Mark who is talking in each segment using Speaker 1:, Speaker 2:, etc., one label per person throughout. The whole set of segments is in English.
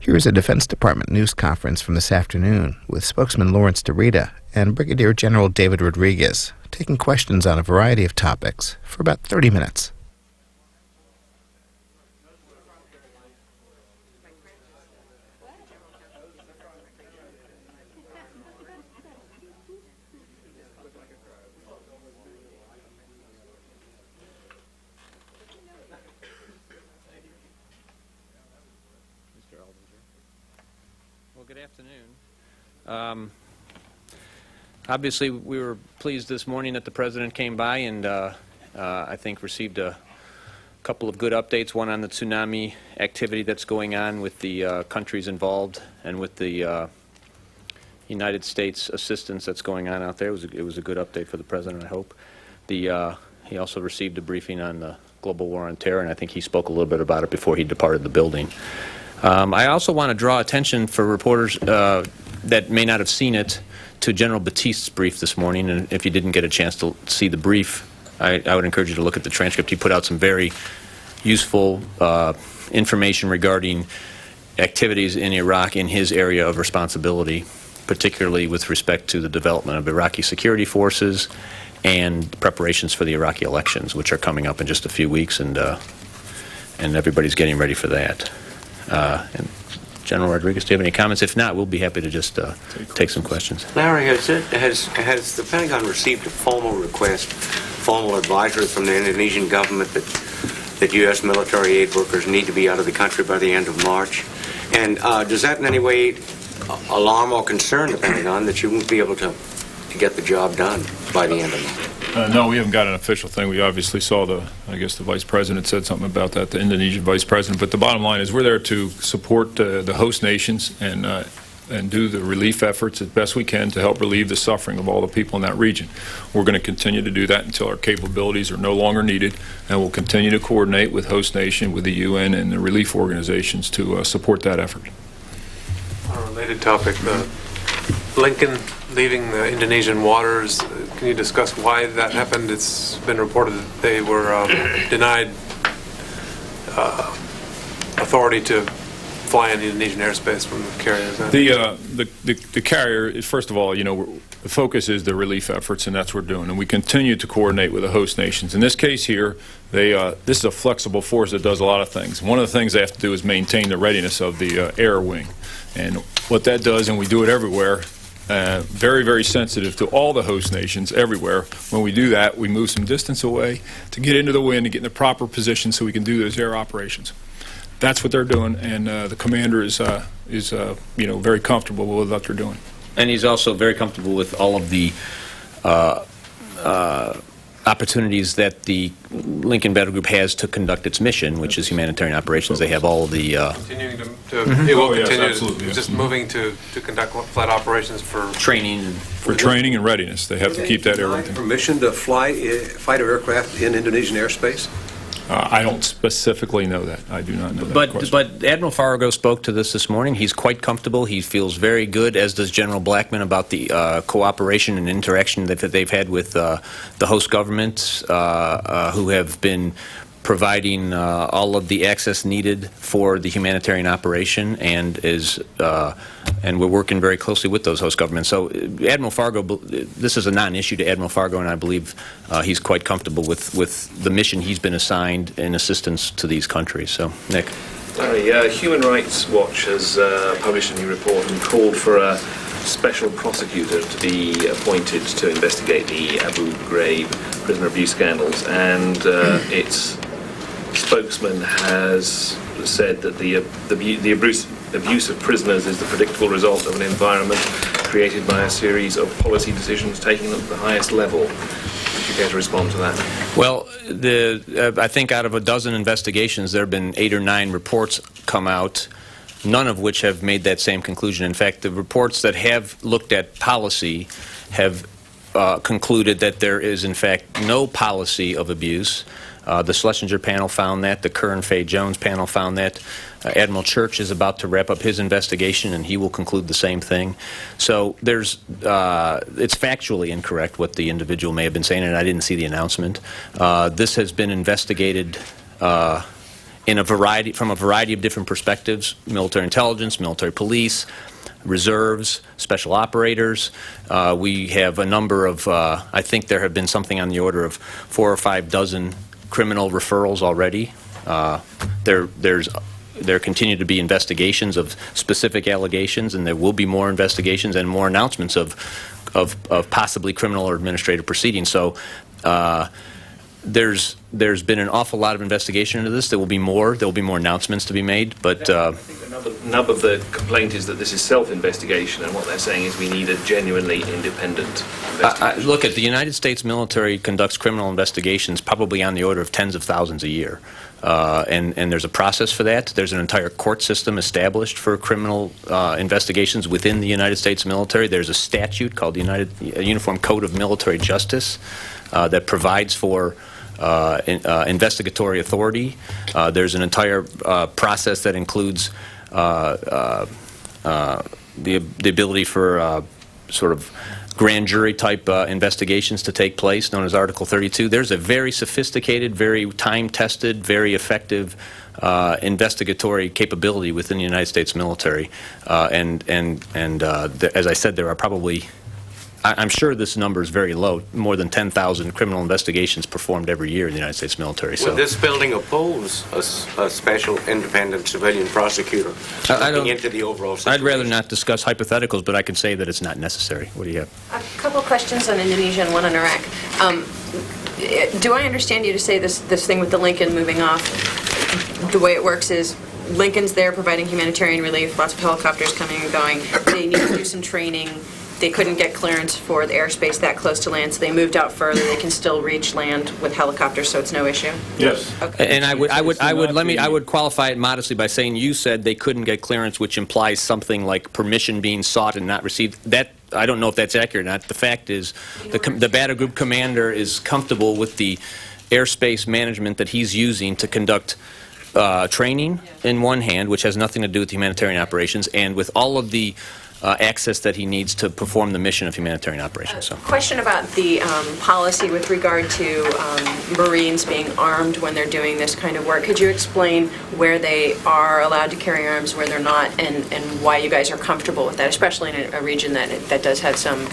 Speaker 1: Here is a Defense Department news conference from this afternoon with spokesman Lawrence DiRita and Brigadier General David Rodriguez taking questions on a variety of topics for about 30 minutes.
Speaker 2: Well, good afternoon. Obviously, we were pleased this morning that the President came by and I think received a couple of good updates, one on the tsunami activity that's going on with the countries involved and with the United States assistance that's going on out there. It was a good update for the President, I hope. He also received a briefing on the global war on terror, and I think he spoke a little bit about it before he departed the building. I also want to draw attention for reporters that may not have seen it to General Batiste's brief this morning, and if you didn't get a chance to see the brief, I would encourage you to look at the transcript. He put out some very useful information regarding activities in Iraq in his area of responsibility, particularly with respect to the development of Iraqi security forces and preparations for the Iraqi elections, which are coming up in just a few weeks, and everybody's getting ready for that. And General Rodriguez, do you have any comments? If not, we'll be happy to just take some questions.
Speaker 3: Larry, has the Pentagon received a formal request, formal advisory from the Indonesian government that U.S. military aid workers need to be out of the country by the end of March? And does that in any way alarm or concern the Pentagon that you won't be able to get the job done by the end of March?
Speaker 4: No, we haven't got an official thing. We obviously saw the Vice President said something about that, the Indonesian Vice President. But the bottom line is we're there to support the host nations and do the relief efforts as best we can to help relieve the suffering of all the people in that region. We're going to continue to do that until our capabilities are no longer needed, and we'll continue to coordinate with host nation, with the UN, and the relief organizations to support that effort.
Speaker 5: On a related topic, Lincoln leaving the Indonesian waters, can you discuss why that happened? It's been reported that they were denied authority to fly in the Indonesian airspace from the carrier.
Speaker 4: The carrier is, first of all, the focus is the relief efforts, and that's what we're doing. And we continue to coordinate with the host nations. In this case here, this is a flexible force that does a lot of things. One of the things they have to do is maintain the readiness of the air wing. And what that does, and we do it everywhere, very, very sensitive to all the host nations everywhere. When we do that, we move some distance away to get into the wind and get in the proper position so we can do those air operations. That's what they're doing, and the commander is very comfortable with what they're doing.
Speaker 2: And he's also very comfortable with all of the opportunities that the Lincoln Battle Group has to conduct its mission, which is humanitarian operations. They have all of the
Speaker 5: continuing it will continue.
Speaker 4: Absolutely, yes.
Speaker 5: Just moving to conduct flight operations for
Speaker 2: training
Speaker 4: and readiness. They have to keep that air.
Speaker 6: Permission to fly fighter aircraft in Indonesian airspace?
Speaker 4: I don't specifically know that. I do not know that.
Speaker 2: But Admiral Farrago spoke to this morning. He's quite comfortable. He feels very good, as does General Blackman, about the cooperation and interaction that they've had with the host governments who have been providing all of the access needed for the humanitarian operation, and we're working very closely with those host governments. So Admiral Fargo, this is a non-issue to Admiral Fargo, and I believe he's quite comfortable with the mission he's been assigned in assistance to these countries. So, Nick.
Speaker 7: Larry, Human Rights Watch has published a new report and called for a special prosecutor to be appointed to investigate the Abu Ghraib prisoner abuse scandals, and its spokesman has said that the abuse of prisoners is the predictable result of an environment created by a series of policy decisions taken at the highest level. Would you care to respond to that?
Speaker 2: Well, I think out of a dozen investigations, there have been 8 or 9 reports come out, none of which have made that same conclusion. In fact, the reports that have looked at policy have concluded that there is, in fact, no policy of abuse. The Schlesinger panel found that. The Kerr and Fay Jones panel found that. Admiral Church is about to wrap up his investigation, and he will conclude the same thing. So it's factually incorrect what the individual may have been saying, and I didn't see the announcement. This has been investigated from a variety of different perspectives: military intelligence, military police, reserves, special operators. We have a number of, I think there have been something on the order of 4 or 5 dozen criminal referrals already. There continue to be investigations of specific allegations, and there will be more investigations and more announcements of possibly criminal or administrative proceedings. So there's been an awful lot of investigation into this. There will be more. There will be more announcements to be made. But
Speaker 7: I think the nub of the complaint is that this is self-investigation, and what they're saying is we need a genuinely independent investigation.
Speaker 2: Look, the United States military conducts criminal investigations probably on the order of tens of thousands a year. And there's a process for that. There's an entire court system established for criminal investigations within the United States military. There's a statute called the Uniform Code of Military Justice that provides for investigatory authority. There's an entire process that includes the ability for sort of grand jury type investigations to take place, known as Article 32. There's a very sophisticated, very time-tested, very effective investigatory capability within the United States military. As I said, there are probably, I'm sure this number is very low, more than 10,000 criminal investigations performed every year in the United States military.
Speaker 3: Would this building oppose a special independent civilian prosecutor looking into the overall situation?
Speaker 2: I'd rather not discuss hypotheticals, but I can say that it's not necessary. What do you have?
Speaker 8: A couple questions on Indonesia and one on Iraq. Do I understand you to say this thing with the Lincoln moving off, the way it works is Lincoln's there providing humanitarian relief, lots of helicopters coming and going, they need to do some training. They couldn't get clearance for the airspace that close to land, so they moved out further. They can still reach land with helicopters, so it's no issue.
Speaker 4: Yes.
Speaker 8: Okay.
Speaker 2: And I would qualify it modestly by saying you said they couldn't get clearance, which implies something like permission being sought and not received. That I don't know if that's accurate or not. The fact is, the battle group commander is comfortable with the airspace management that he's using to conduct training in one hand, which has nothing to do with humanitarian operations, and with all of the access that he needs to perform the mission of humanitarian operations. So.
Speaker 8: Question about the policy with regard to Marines being armed when they're doing this kind of work. Could you explain where they are allowed to carry arms, where they're not, and why you guys are comfortable with that, especially in a region that does have some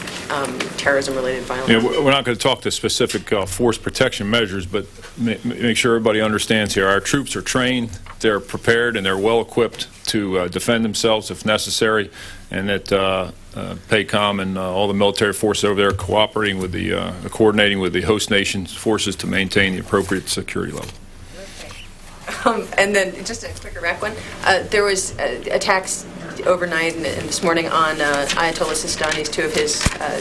Speaker 8: terrorism-related violence?
Speaker 4: Yeah, we're not going to talk to specific force protection measures, but make sure everybody understands here. Our troops are trained, they're prepared, and they're well equipped to defend themselves if necessary, and that PACOM and all the military forces over there are cooperating with coordinating with the host nation's forces to maintain the appropriate security level.
Speaker 8: And then just a quick Iraq one. There was attacks overnight and this morning on Ayatollah Sistani's, 2 of his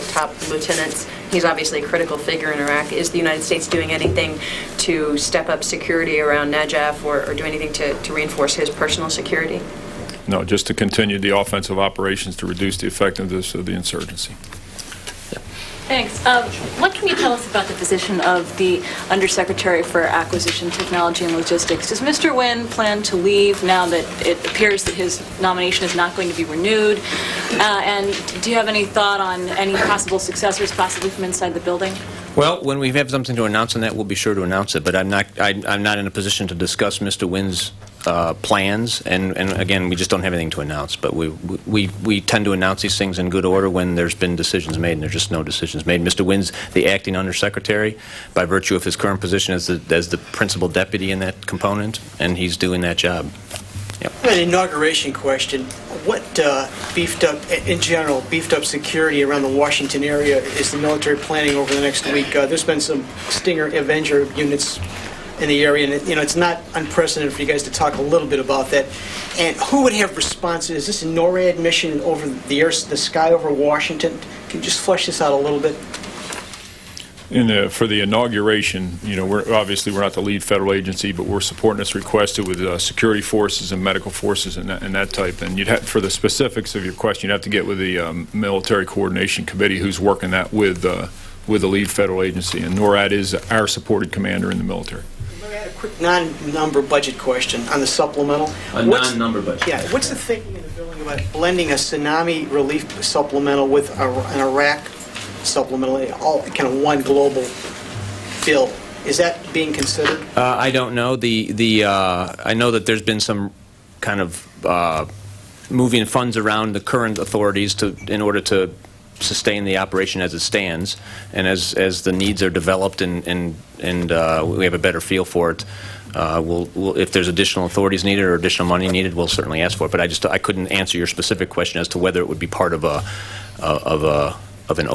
Speaker 8: top lieutenants. He's obviously a critical figure in Iraq. Is the United States doing anything to step up security around Najaf or do anything to reinforce his personal security?
Speaker 4: No, just to continue the offensive operations to reduce the effectiveness of the insurgency.
Speaker 9: Thanks. What can you tell us about the position of the Undersecretary for Acquisition, Technology and Logistics? Does Mr. Wynne plan to leave now that it appears that his nomination is not going to be renewed? And do you have any thought on any possible successors, possibly from inside the building?
Speaker 2: Well, when we have something to announce on that, we'll be sure to announce it. But I'm not in a position to discuss Mr. Wynne's plans, and again, we just don't have anything to announce. But we tend to announce these things in good order when there's been decisions made, and there's just no decisions made. Mr. Wynne's the acting undersecretary by virtue of his current position as the principal deputy in that component, and he's doing that job. Yep.
Speaker 10: An inauguration question. What beefed up security around the Washington area is the military planning over the next week? There's been some Stinger Avenger units in the area, and it's not unprecedented for you guys to talk a little bit about that. And who would have responses? Is this a NORAD mission over the sky over Washington? Can you just flesh this out a little bit?
Speaker 4: For the inauguration, we're not the lead federal agency, but we're supporting this request with security forces and medical forces and that type. And for the specifics of your question, you'd have to get with the Military Coordination Committee, who's working that with the lead federal agency. And NORAD is our supported commander in the military.
Speaker 10: Let me add a quick non-number budget question on the supplemental.
Speaker 2: Non-number budget.
Speaker 10: Yeah. What's the thinking in the building about blending a tsunami relief supplemental with an Iraq supplemental, all kind of one global bill? Is that being considered?
Speaker 2: I don't know. I know that there's been some kind of moving funds around the current authorities in order to sustain the operation as it stands, and as the needs are developed and we have a better feel for it, we'll, if there's additional authorities needed or additional money needed, we'll certainly ask for it. But I couldn't answer your specific question as to whether it would be part of an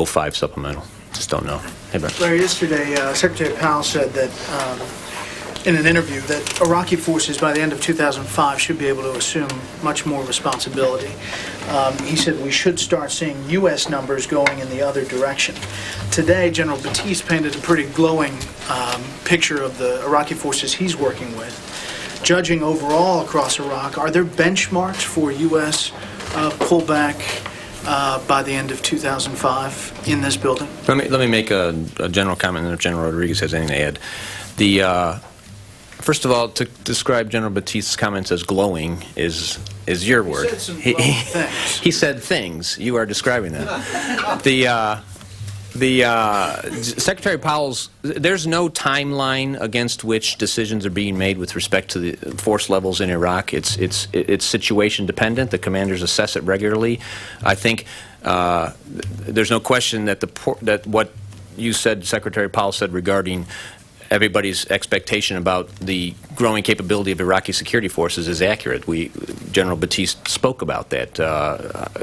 Speaker 2: 05 supplemental. Just don't know. Hey, Brent.
Speaker 11: Larry, yesterday, Secretary Powell said that in an interview that Iraqi forces by the end of 2005 should be able to assume much more responsibility. He said we should start seeing U.S. numbers going in the other direction. Today, General Batiste painted a pretty glowing picture of the Iraqi forces he's working with. Judging overall across Iraq, are there benchmarks for U.S. pullback by the end of 2005 in this building?
Speaker 2: Let me make a general comment, and if General Rodriguez has anything to add. First of all, to describe General Batiste's comments as glowing is your word.
Speaker 11: He said some glowing things.
Speaker 2: He said things. You are describing that. Secretary Powell's, there's no timeline against which decisions are being made with respect to the force levels in Iraq. It's situation dependent. The commanders assess it regularly. I think there's no question that that what you said, Secretary Powell said regarding everybody's expectation about the growing capability of Iraqi security forces is accurate. General Batiste spoke about that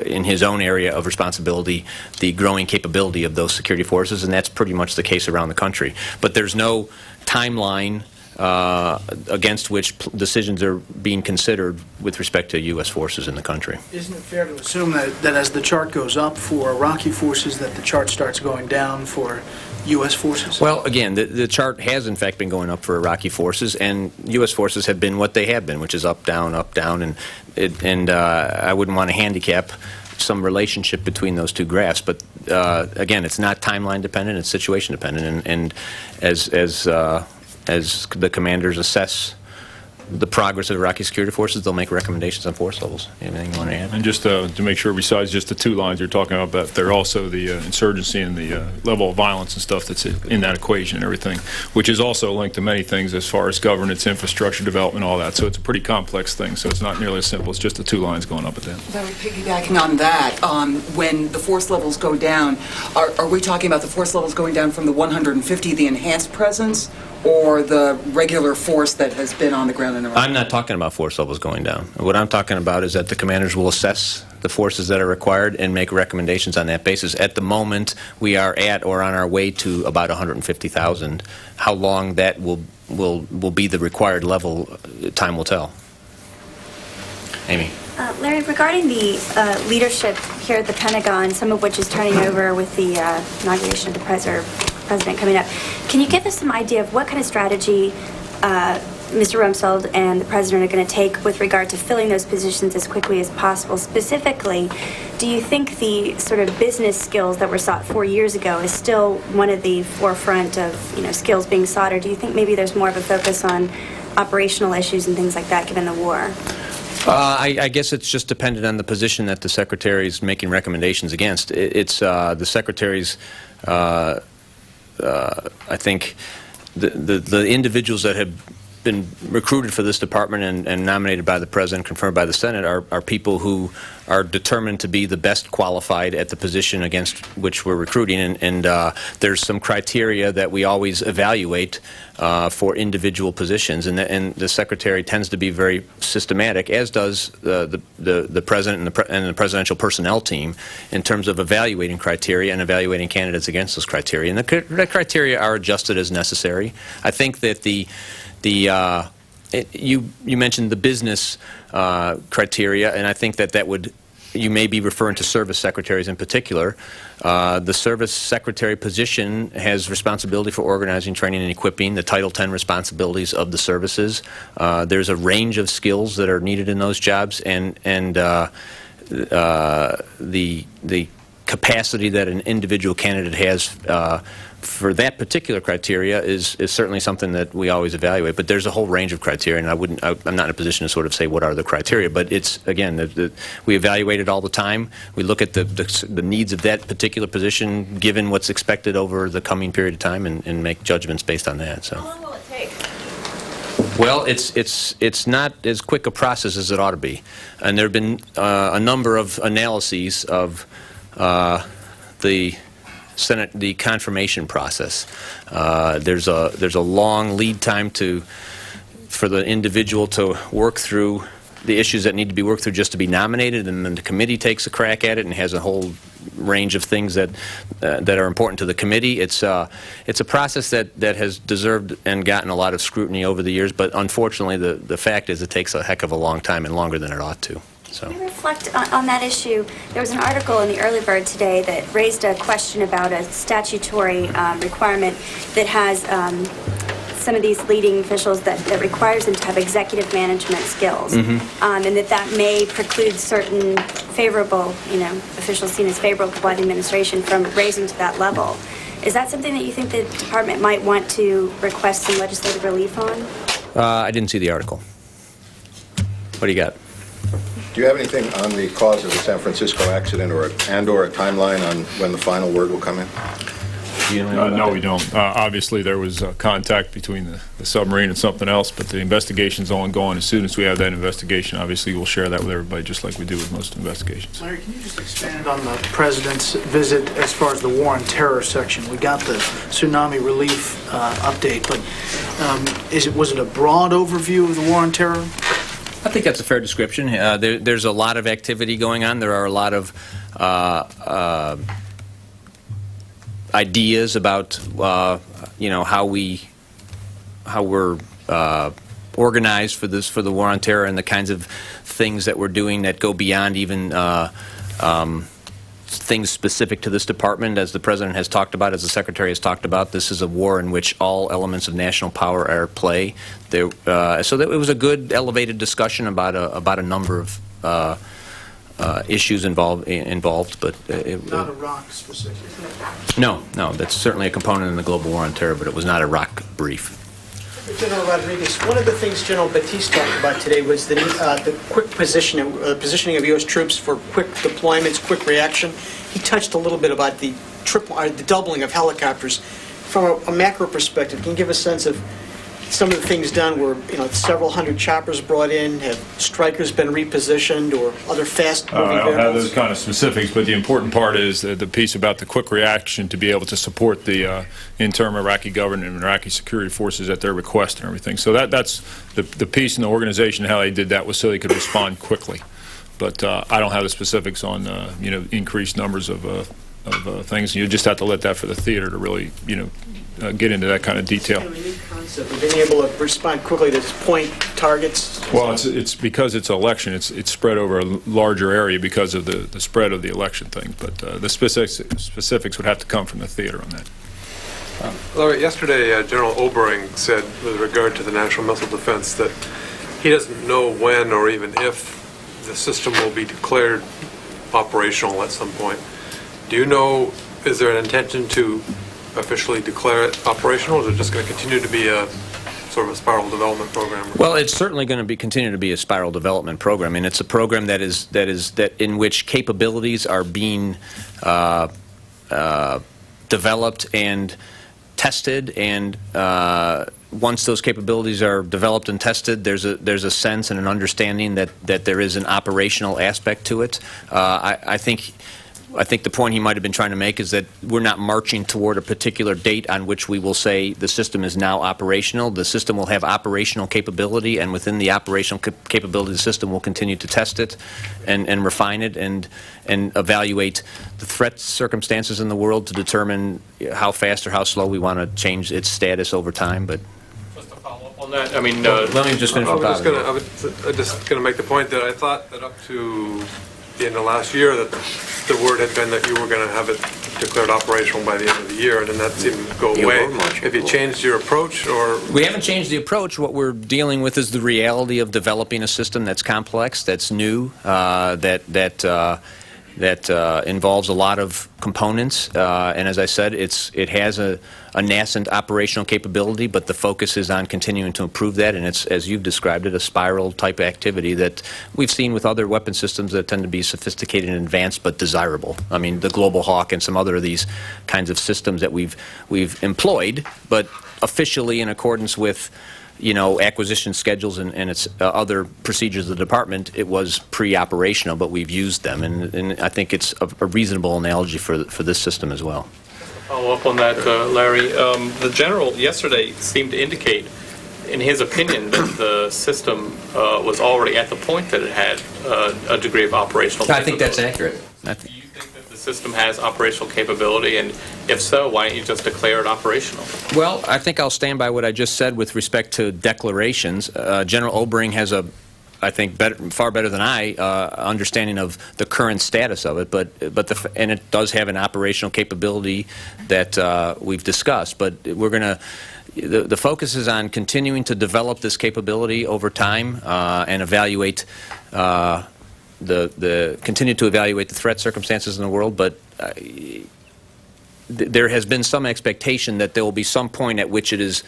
Speaker 2: in his own area of responsibility, the growing capability of those security forces, and that's pretty much the case around the country. But there's no timeline against which decisions are being considered with respect to U.S. forces in the country.
Speaker 11: Isn't it fair to assume that as the chart goes up for Iraqi forces, that the chart starts going down for U.S. forces?
Speaker 2: Well, again, the chart has in fact been going up for Iraqi forces, and U.S. forces have been what they have been, which is up, down, and I wouldn't want to handicap some relationship between those two graphs. But again, it's not timeline dependent; it's situation dependent, and as the commanders assess the progress of Iraqi security forces, they'll make recommendations on force levels. Anything you want to add?
Speaker 4: And just to make sure, besides just the two lines you're talking about, that they're also the insurgency and the level of violence and stuff that's in that equation and everything, which is also linked to many things as far as governance, infrastructure development, all that. So it's a pretty complex thing. So it's not nearly as simple as just the two lines going up at that.
Speaker 12: Larry, piggybacking on that, when the force levels go down, are we talking about the force levels going down from the 150, the enhanced presence, or the regular force that has been on the ground in Iraq?
Speaker 2: I'm not talking about force levels going down. What I'm talking about is that the commanders will assess the forces that are required and make recommendations on that basis. At the moment, we are at or on our way to about 150,000. How long that will be the required level, time will tell. Amy.
Speaker 13: Larry, regarding the leadership here at the Pentagon, some of which is turning over with the inauguration of the president coming up, can you give us some idea of what kind of strategy Mr. Rumsfeld and the president are going to take with regard to filling those positions as quickly as possible? Specifically, do you think the sort of business skills that were sought 4 years ago is still one of the forefront of skills being sought, or do you think maybe there's more of a focus on operational issues and things like that given the war?
Speaker 2: I guess it's just dependent on the position that the Secretary is making recommendations against. It's the Secretary's, I think, the individuals that have been recruited for this department and nominated by the President, confirmed by the Senate, are people who are determined to be the best qualified at the position against which we're recruiting. And there's some criteria that we always evaluate for individual positions. And the Secretary tends to be very systematic, as does the President and the Presidential Personnel Team, in terms of evaluating criteria and evaluating candidates against those criteria. And the criteria are adjusted as necessary. I think that you mentioned the business criteria, and I think that would, you may be referring to service secretaries in particular. The service secretary position has responsibility for organizing, training, and equipping, the Title X responsibilities of the services. There's a range of skills that are needed in those jobs, and the capacity that an individual candidate has for that particular criteria is certainly something that we always evaluate. But there's a whole range of criteria, and I'm not in a position to sort of say what are the criteria. But it's, again, we evaluate it all the time. We look at the needs of that particular position, given what's expected over the coming period of time, and make judgments based on that. So.
Speaker 8: How long will it take?
Speaker 2: Well, it's not as quick a process as it ought to be, and there have been a number of analyses of the confirmation process. There's a long lead time for the individual to work through the issues that need to be worked through just to be nominated, and then the committee takes a crack at it and has a whole range of things that are important to the committee. It's a process that has deserved and gotten a lot of scrutiny over the years, but unfortunately the fact is it takes a heck of a long time and longer than it ought to. So.
Speaker 13: Can you reflect on that issue? There was an article in the Early Bird today that raised a question about a statutory requirement that has some of these leading officials that requires them to have executive management skills, and that may preclude certain favorable, officials seen as favorable by the administration from raising to that level. Is that something that you think the department might want to request some legislative relief on?
Speaker 2: I didn't see the article. What do you got?
Speaker 14: Do you have anything on the cause of the San Francisco accident or a timeline on when the final word will come in?
Speaker 4: No, we don't. Obviously, there was contact between the submarine and something else, but the investigation's ongoing. As soon as we have that investigation, obviously, we'll share that with everybody, just like we do with most investigations.
Speaker 11: Larry, can you just expand on the president's visit as far as the war on terror section? We got the tsunami relief update, but was it a broad overview of the war on terror?
Speaker 2: I think that's a fair description. There's a lot of activity going on. There are a lot of ideas about how we're organized for the war on terror, and the kinds of things that we're doing that go beyond even things specific to this department. As the President has talked about, as the Secretary has talked about, this is a war in which all elements of national power are at play. So that it was a good, elevated discussion about a number of issues involved, but
Speaker 11: not Iraq specifically.
Speaker 2: No, that's certainly a component in the global war on terror, but it was not Iraq brief.
Speaker 10: General Rodriguez, one of the things General Batiste talked about today was the quick positioning of U.S. troops for quick deployments, quick reaction. He touched a little bit about the doubling of helicopters. From a macro perspective, can you give a sense of some of the things done where, several hundred choppers brought in, have strikers been repositioned, or other fast-moving
Speaker 4: I don't have
Speaker 10: vehicles?
Speaker 4: those kind of specifics, but the important part is the piece about the quick reaction to be able to support the interim Iraqi government and Iraqi security forces at their request and everything. So that's the piece in the organization, how they did that was so they could respond quickly. But I don't have the specifics on increased numbers of things. You just have to let that for the theater to really get into that kind of detail.
Speaker 10: Of being able to respond quickly to point targets?
Speaker 4: Well, it's because it's an election. It's spread over a larger area because of the spread of the election thing. But the specifics would have to come from the theater on that.
Speaker 5: Larry, yesterday General Obering said, with regard to the national missile defense, that he doesn't know when or even if the system will be declared operational at some point. Do you know, is there an intention to officially declare it operational, or is it just going to continue to be a sort of a spiral development program?
Speaker 2: Well, it's certainly going to continue to be a spiral development program, and it's a program that in which capabilities are being developed and tested, and once those capabilities are developed and tested, there's a sense and an understanding that there is an operational aspect to it. I think the point he might have been trying to make is that we're not marching toward a particular date on which we will say the system is now operational. The system will have operational capability, and within the operational capability of the system, we'll continue to test it and refine it and evaluate the threat circumstances in the world to determine how fast or how slow we want to change its status over time. But
Speaker 5: just to follow up on that, let
Speaker 2: me just finish.
Speaker 5: I was just going to make the point that I thought that up to the end of last year that the word had been that you were going to have it declared operational by the end of the year, and then that seemed to go away. Have you changed your approach, or?
Speaker 2: We haven't changed the approach. What we're dealing with is the reality of developing a system that's complex, that's new, that that involves a lot of components, and as I said, it has a nascent operational capability, but the focus is on continuing to improve that, and it's, as you've described it, a spiral-type activity that we've seen with other weapon systems that tend to be sophisticated and advanced, but desirable. I mean, the Global Hawk and some other of these kinds of systems that we've employed, but officially in accordance with acquisition schedules and its other procedures of the department, it was pre-operational, but we've used them, and I think it's a reasonable analogy for this system as well.
Speaker 15: Follow up on that, Larry. The general yesterday seemed to indicate, in his opinion, that the system was already at the point that it had a degree of operational capability.
Speaker 2: I think that's accurate.
Speaker 15: Do you think that the system has operational capability, and if so, why don't you just declare it operational?
Speaker 2: Well, I think I'll stand by what I just said with respect to declarations. General Obering has I think far better than I, understanding of the current status of it, and it does have an operational capability that we've discussed. But we're going to. The focus is on continuing to develop this capability over time and evaluate. Continue to evaluate the threat circumstances in the world, but there has been some expectation that there will be some point at which it is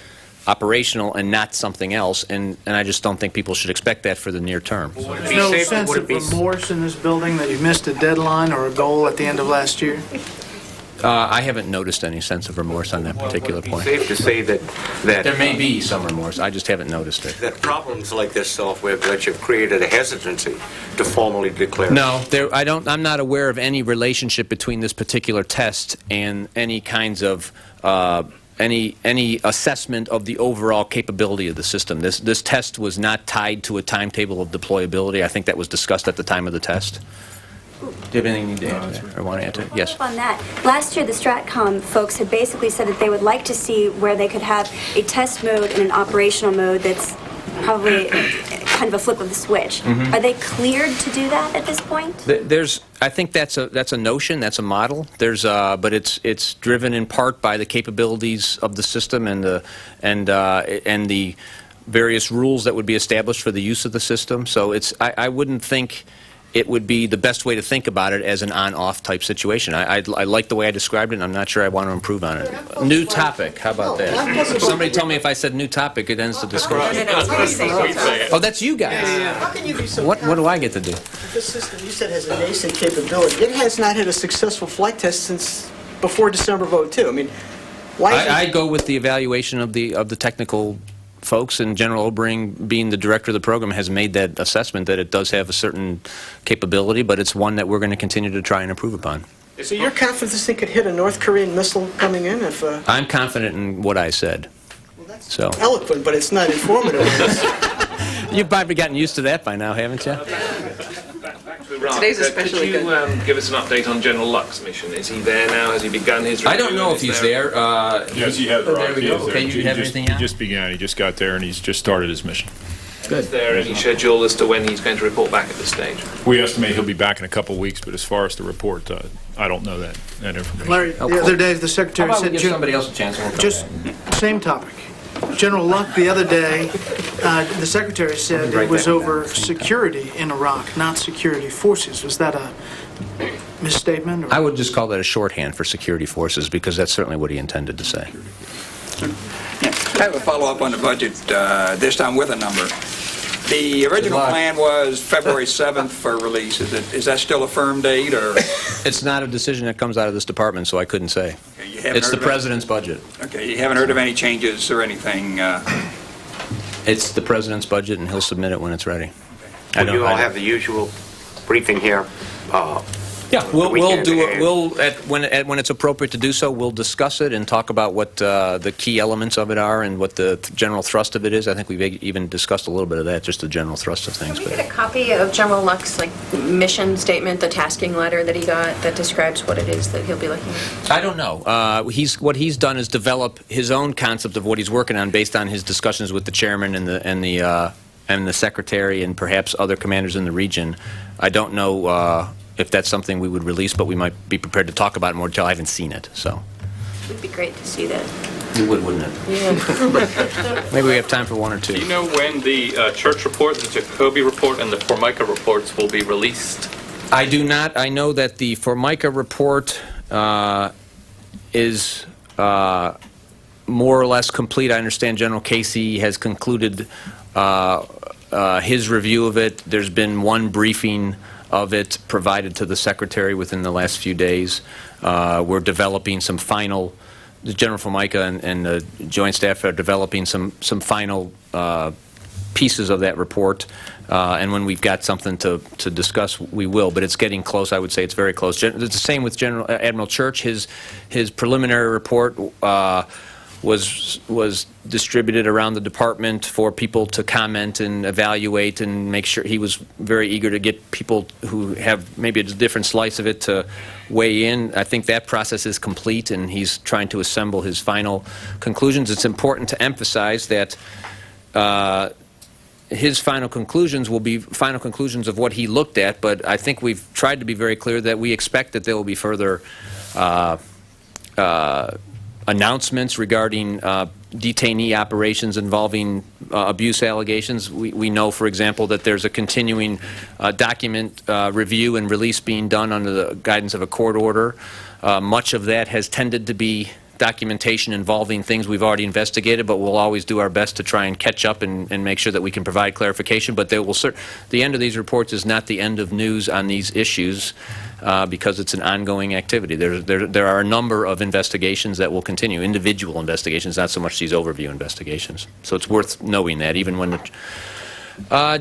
Speaker 2: operational and not something else, and I just don't think people should expect that for the near term.
Speaker 11: There's no sense of remorse in this building that you missed a deadline or a goal at the end of last year?
Speaker 2: I haven't noticed any sense of remorse on that particular point.
Speaker 3: Safe to say that
Speaker 2: there may be some remorse. I just haven't noticed it.
Speaker 3: That problems like this software glitch have created a hesitancy to formally declare.
Speaker 2: No, I'm not aware of any relationship between this particular test and any kinds of any assessment of the overall capability of the system. This test was not tied to a timetable of deployability. I think that was discussed at the time of the test. Do you have anything you need to add to that, or want to add to it? Yes.
Speaker 13: On that, last year the Stratcom folks had basically said that they would like to see where they could have a test mode and an operational mode that's probably kind of a flip of the switch. Mm-hmm. Are they cleared to do that at this point?
Speaker 2: I think that's a notion, that's a model. But it's driven in part by the capabilities of the system and the various rules that would be established for the use of the system. So I wouldn't think it would be the best way to think about it as an on-off type situation. I like the way I described it, and I'm not sure I want to improve on it. New topic, how about that? Somebody told me if I said new topic, it ends the discussion. Oh, that's you guys.
Speaker 10: How can you be so
Speaker 2: What do I get to do?
Speaker 10: This system, you said, has a nascent capability. It has not had a successful flight test since before December of 2002. I mean, why?
Speaker 2: I go with the evaluation of the technical folks, and General Obering, being the director of the program, has made that assessment that it does have a certain capability, but it's one that we're going to continue to try and improve upon.
Speaker 10: So you're confident this thing could hit a North Korean missile coming in?
Speaker 2: I'm confident in what I said.
Speaker 10: Well, that's
Speaker 2: so
Speaker 10: eloquent, but it's not informative.
Speaker 2: You've probably gotten used to that by now, haven't you?
Speaker 7: Today's especially good. Could you give us an update on General Luck's mission? Is he there now? Has he begun his review?
Speaker 2: I don't know if he's there.
Speaker 4: Yes, he has arrived.
Speaker 2: There we go. Okay, you have anything
Speaker 4: He just began. He just got there, and he's just started his mission.
Speaker 2: Good.
Speaker 7: Is there any schedule as to when he's going to report back at this stage?
Speaker 4: We estimate he'll be back in a couple of weeks, but as far as the report, I don't know that information.
Speaker 11: Larry, the other day, the Secretary said...
Speaker 2: give somebody else a chance. And we'll
Speaker 11: just same topic. General Luck, the other day, the Secretary said it was over security in Iraq, not security forces. Was that a misstatement? Or?
Speaker 2: I would just call that a shorthand for security forces, because that's certainly what he intended to say.
Speaker 16: I have a follow-up on the budget, this time with a number. The original plan was February 7th for release. Is that still a firm date, or?
Speaker 2: It's not a decision that comes out of this department, so I couldn't say.
Speaker 16: Okay,
Speaker 2: it's the President's budget.
Speaker 16: Okay, you haven't heard of any changes or anything?
Speaker 2: It's the President's budget, and he'll submit it when it's ready.
Speaker 3: Okay. Will you all have the usual briefing here?
Speaker 2: Yeah, we'll do it. When it's appropriate to do so, we'll discuss it and talk about what the key elements of it are and what the general thrust of it is. I think we've even discussed a little bit of that, just the general thrust of things.
Speaker 8: Can we get a copy of General Luck's mission statement, the tasking letter that he got that describes what it is that he'll be looking at?
Speaker 2: I don't know. What he's done is develop his own concept of what he's working on based on his discussions with the chairman and the secretary and perhaps other commanders in the region. I don't know if that's something we would release, but we might be prepared to talk about it more until I haven't seen it. So
Speaker 8: it would be great to see that.
Speaker 2: You would, wouldn't it?
Speaker 8: Yeah.
Speaker 2: Maybe we have time for one or two.
Speaker 15: Do you know when the Church report, the Jacoby report, and the Formica reports will be released?
Speaker 2: I do not. I know that the Formica report is more or less complete. I understand General Casey has concluded his review of it. There's been one briefing of it provided to the Secretary within the last few days. We're developing some final, General Formica and the Joint Staff are developing some final pieces of that report. And when we've got something to discuss, we will. But it's getting close. I would say it's very close. It's the same with Admiral Church. His preliminary report was distributed around the department for people to comment and evaluate and make sure. He was very eager to get people who have maybe a different slice of it to weigh in. I think that process is complete, and he's trying to assemble his final conclusions. It's important to emphasize that his final conclusions will be final conclusions of what he looked at, but I think we've tried to be very clear that we expect that there will be further announcements regarding detainee operations involving abuse allegations. We know, for example, that there's a continuing document review and release being done under the guidance of a court order. Much of that has tended to be documentation involving things we've already investigated, but we'll always do our best to try and catch up and make sure that we can provide clarification. But there will the end of these reports is not the end of news on these issues because it's an ongoing activity. There are a number of investigations that will continue, individual investigations, not so much these overview investigations. So it's worth knowing that, even when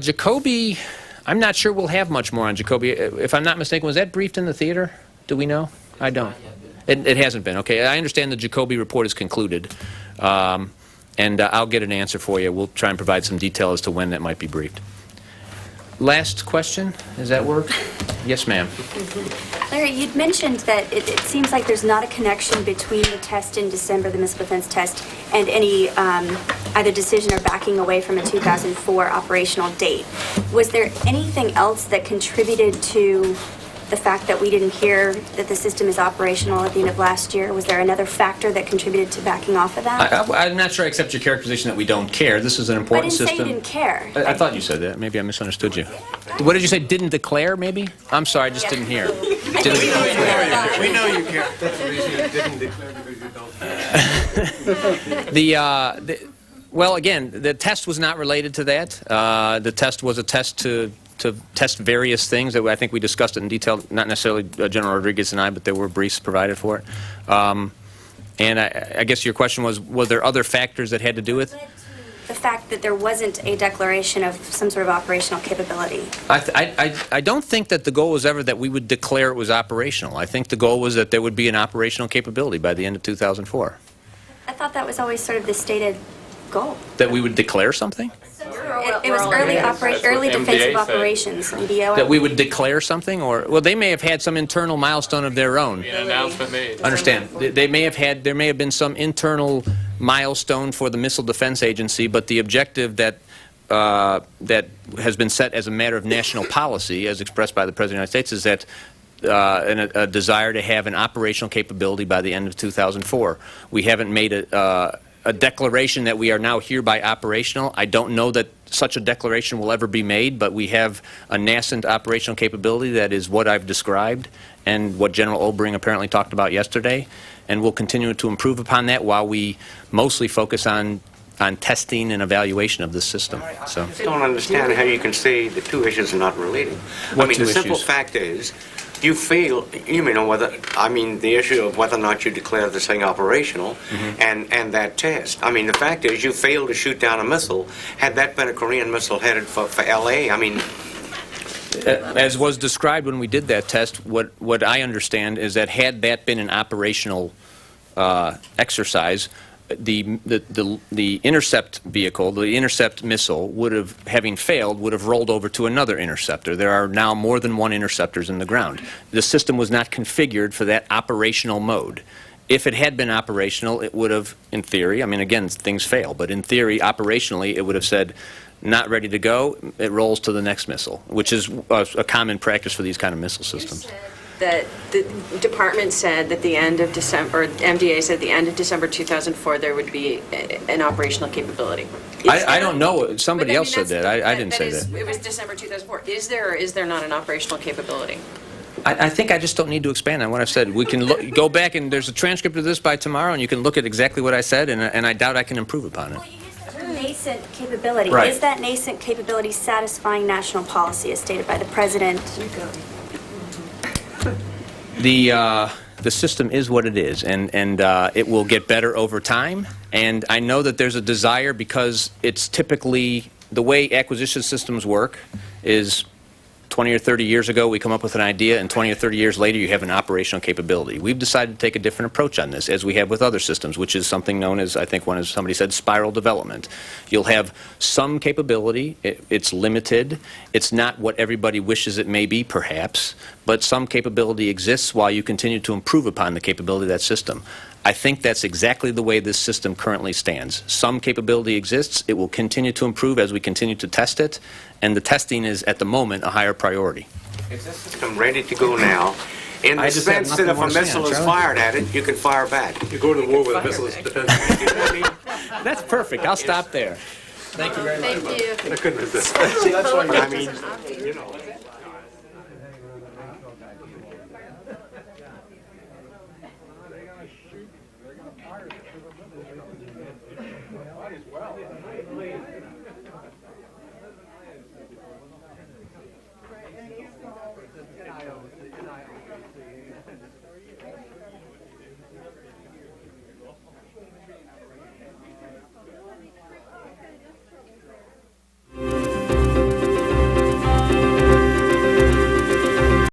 Speaker 2: Jacoby, I'm not sure we'll have much more on Jacoby. If I'm not mistaken, was that briefed in the theater? Do we know? I don't. It hasn't been. Okay, I understand the Jacoby report is concluded, and I'll get an answer for you. We'll try and provide some detail as to when that might be briefed. Last question. Does that work? Yes, ma'am.
Speaker 13: Larry, you'd mentioned that it seems like there's not a connection between the test in December, the missile defense test, and any either decision or backing away from a 2004 operational date. Was there anything else that contributed to the fact that we didn't hear that the system is operational at the end of last year? Was there another factor that contributed to backing off of that?
Speaker 2: I'm not sure I accept your characterization that we don't care. This is an important system.
Speaker 13: I didn't say you didn't care.
Speaker 2: I thought you said that. Maybe I misunderstood you. What did you say? Didn't declare, maybe? I'm sorry, I just didn't hear. Didn't declare.
Speaker 11: We know you care.
Speaker 5: That's the reason you didn't declare, because you don't.
Speaker 2: Well, again, the test was not related to that. The test was a test to test various things. I think we discussed it in detail, not necessarily General Rodriguez and I, but there were briefs provided for it. And I guess your question was there other factors that had to do with
Speaker 13: the fact that there wasn't a declaration of some sort of operational capability?
Speaker 2: I don't think that the goal was ever that we would declare it was operational. I think the goal was that there would be an operational capability by the end of 2004.
Speaker 13: I thought that was always sort of the stated goal.
Speaker 2: That we would declare something?
Speaker 13: It was early defensive operations.
Speaker 2: That we would declare something, or well, they may have had some internal milestone of their own.
Speaker 15: An announcement made.
Speaker 2: Understand? There may have been some internal milestone for the Missile Defense Agency, but the objective that has been set as a matter of national policy, as expressed by the President of the United States, is that a desire to have an operational capability by the end of 2004. We haven't made a declaration that we are now hereby operational. I don't know that such a declaration will ever be made, but we have a nascent operational capability that is what I've described and what General Obering apparently talked about yesterday, and we'll continue to improve upon that while we mostly focus on testing and evaluation of this system. So,
Speaker 3: I just don't understand how you can say the two issues are not related.
Speaker 2: What two
Speaker 3: the simple
Speaker 2: issues?
Speaker 3: fact is, you fail, the issue of whether or not you declare this thing operational and that test. I mean, the fact is you failed to shoot down a missile. Had that been a Korean missile headed for L.A.,
Speaker 2: as was described when we did that test, what I understand is that had that been an operational exercise, the intercept vehicle, the intercept missile, having failed, would have rolled over to another interceptor. There are now more than one interceptors in the ground. The system was not configured for that operational mode. If it had been operational, it would have, in theory, again, things fail, but in theory, operationally, it would have said, not ready to go, it rolls to the next missile, which is a common practice for these kind of missile systems.
Speaker 8: that the department said that the end of December, or MDA said at the end of December 2004, there would be an operational capability.
Speaker 2: I don't know. Somebody else said that. I didn't say that.
Speaker 8: It was December 2004. Is there or is there not an operational capability?
Speaker 2: I think I just don't need to expand on what I've said. We can go back, and there's a transcript of this by tomorrow, and you can look at exactly what I said, and I doubt I can improve upon it.
Speaker 13: Well, you used the term nascent capability.
Speaker 2: Right.
Speaker 13: Is that nascent capability satisfying national policy as stated by the president?
Speaker 2: The system is what it is, and it will get better over time. And I know that there's a desire, because it's typically the way acquisition systems work is 20 or 30 years ago we come up with an idea, and 20 or 30 years later you have an operational capability. We've decided to take a different approach on this, as we have with other systems, which is something known as, I think somebody said, spiral development. You'll have some capability. It's limited. It's not what everybody wishes it may be, perhaps, but some capability exists while you continue to improve upon the capability of that system. I think that's exactly the way this system currently stands. Some capability exists. It will continue to improve as we continue to test it, and the testing is, at the moment, a higher priority.
Speaker 3: Is this system ready to go now? In the
Speaker 2: I just have
Speaker 3: sense that
Speaker 2: nothing
Speaker 3: if
Speaker 2: more
Speaker 3: a
Speaker 2: to say on
Speaker 3: missile
Speaker 2: it,
Speaker 3: is
Speaker 2: Charlie.
Speaker 3: fired at it, you can fire back.
Speaker 5: You go to war with a missile defense.
Speaker 2: That's perfect. I'll stop there. Thank you very much.
Speaker 8: Thank you.
Speaker 5: I couldn't resist.
Speaker 3: That's what I mean, you know.